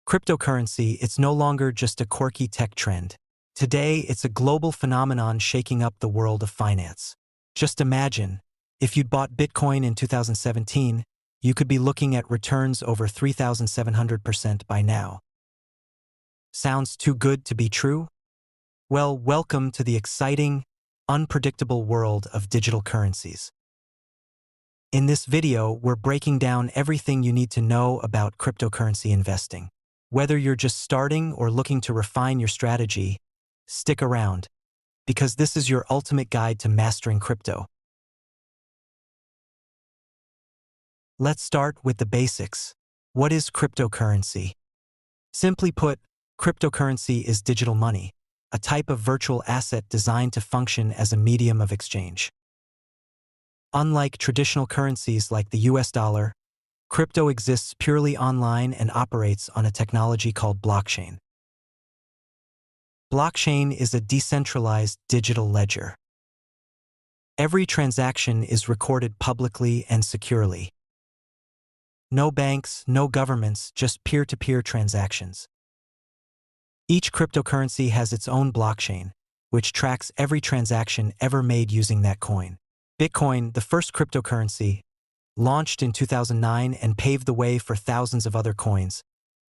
Cryptocurrency, it's no longer just a quirky tech trend. Today, it's a global phenomenon shaking up the world of finance. Just imagine, if you'd bought Bitcoin in 2017, you could be looking at returns over 3,700% by now. Sounds too good to be true? Well, welcome to the exciting, unpredictable world of digital currencies. In this video, we're breaking down everything you need to know about cryptocurrency investing. Whether you're just starting or looking to refine your strategy, stick around, because this is your ultimate guide to mastering crypto. Let's start with the basics. What is cryptocurrency? Simply put, cryptocurrency is digital money, a type of virtual asset designed to function as a medium of exchange. Unlike traditional currencies like the US dollar, crypto exists purely online and operates on a technology called blockchain. Blockchain is a decentralized digital ledger. Every transaction is recorded publicly and securely. No banks, no governments, just peer-to-peer transactions. Each cryptocurrency has its own blockchain, which tracks every transaction ever made using that coin. Bitcoin, the first cryptocurrency, launched in 2009 and paved the way for thousands of other coins,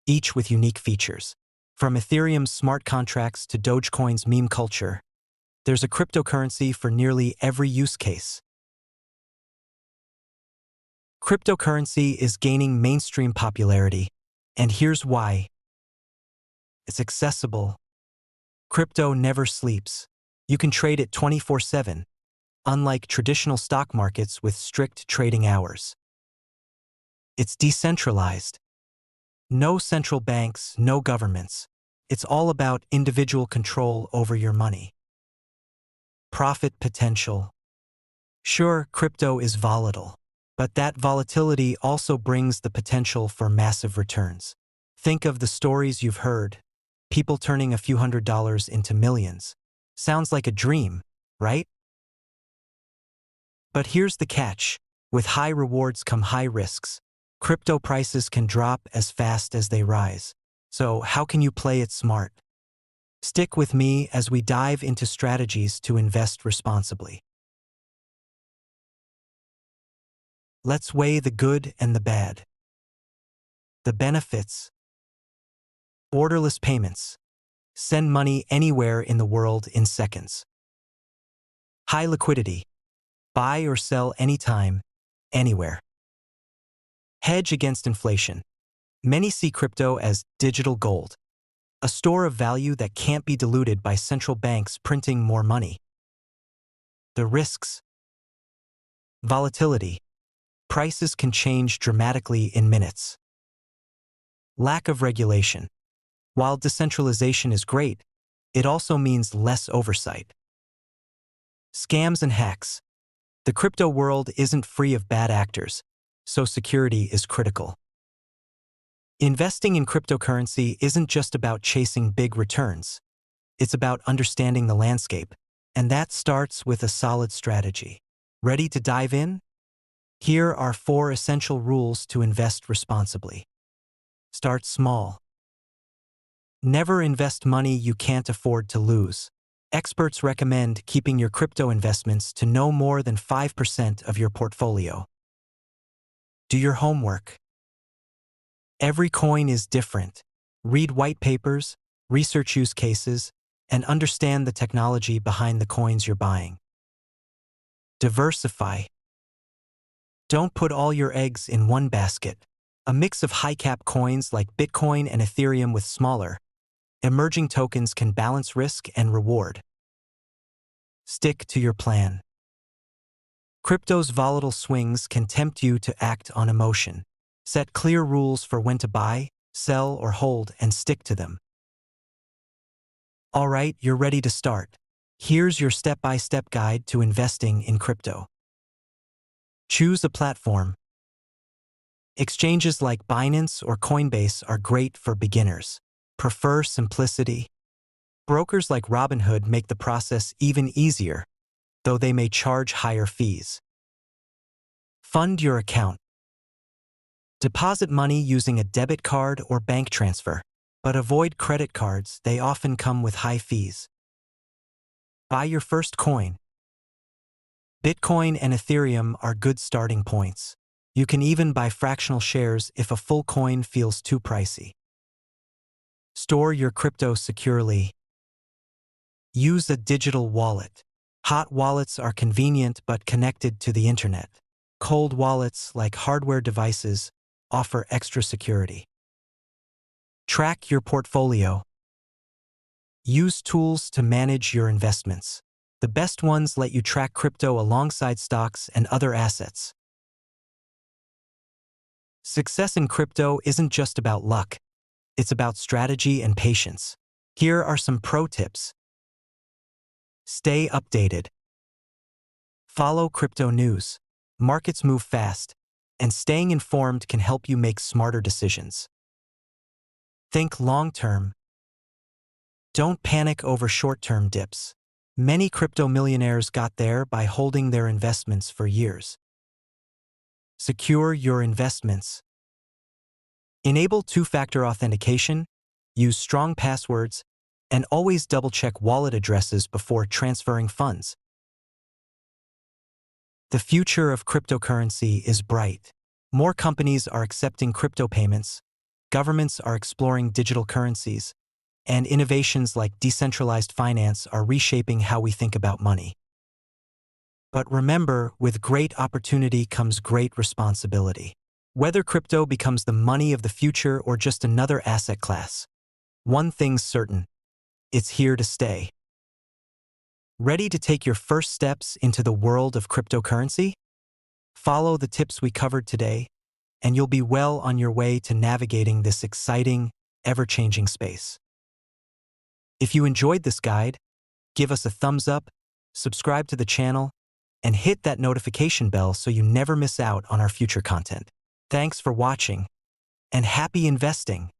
each with unique features. From Ethereum's smart contracts to Dogecoin's meme culture, there's a cryptocurrency for nearly every use case. Cryptocurrency is gaining mainstream popularity, and here's why. It's accessible. Crypto never sleeps. You can trade it 24/7, unlike traditional stock markets with strict trading hours. It's decentralized. No central banks, no governments. It's all about individual control over your money. Profit potential. Sure, crypto is volatile, but that volatility also brings the potential for massive returns. Think of the stories you've heard. People turning a few $100s into millions. Sounds like a dream, right? But here's the catch. With high rewards come high risks. Crypto prices can drop as fast as they rise. So how can you play it smart? Stick with me as we dive into strategies to invest responsibly. Let's weigh the good and the bad. The benefits. Orderless payments. Send money anywhere in the world in seconds. High liquidity. Buy or sell anytime, anywhere. Hedge against inflation. Many see crypto as digital gold, a store of value that can't be diluted by central banks printing more money. The risks. Volatility. Prices can change dramatically in minutes. Lack of regulation. While decentralization is great, it also means less oversight. Scams and hacks. The crypto world isn't free of bad actors, so security is critical. Investing in cryptocurrency isn't just about chasing big returns. It's about understanding the landscape, and that starts with a solid strategy. Ready to dive in? Here are 4 essential rules to invest responsibly. Start small. Never invest money you can't afford to lose. Experts recommend keeping your crypto investments to no more than 5% of your portfolio. Do your homework. Every coin is different. Read white papers, research use cases, and understand the technology behind the coins you're buying. Diversify. Don't put all your eggs in one basket. A mix of high-cap coins like Bitcoin and Ethereum with smaller, emerging tokens can balance risk and reward. Stick to your plan. Crypto's volatile swings can tempt you to act on emotion. Set clear rules for when to buy, sell, or hold and stick to them. All right, you're ready to start. Here's your step-by-step guide to investing in crypto. Choose a platform. Exchanges like Binance or Coinbase are great for beginners. Prefer simplicity? Brokers like Robinhood make the process even easier, though they may charge higher fees. Fund your account. Deposit money using a debit card or bank transfer, but avoid credit cards. They often come with high fees. Buy your first coin. Bitcoin and Ethereum are good starting points. You can even buy fractional shares if a full coin feels too pricey. Store your crypto securely. Use a digital wallet. Hot wallets are convenient but connected to the internet. Cold wallets, like hardware devices, offer extra security. Track your portfolio. Use tools to manage your investments. The best ones let you track crypto alongside stocks and other assets. Success in crypto isn't just about luck. It's about strategy and patience. Here are some pro tips. Stay updated. Follow crypto news. Markets move fast, and staying informed can help you make smarter decisions. Think long-term. Don't panic over short-term dips. Many crypto millionaires got there by holding their investments for years. Secure your investments. Enable two-factor authentication, use strong passwords, and always double-check wallet addresses before transferring funds. The future of cryptocurrency is bright. More companies are accepting crypto payments, governments are exploring digital currencies, and innovations like decentralized finance are reshaping how we think about money. But remember, with great opportunity comes great responsibility. Whether crypto becomes the money of the future or just another asset class, one thing's certain: it's here to stay. Ready to take your first steps into the world of cryptocurrency? Follow the tips we covered today, and you'll be well on your way to navigating this exciting, ever-changing space. If you enjoyed this guide, give us a thumbs up, subscribe to the channel, and hit that notification bell so you never miss out on our future content. Thanks for watching, and happy investing!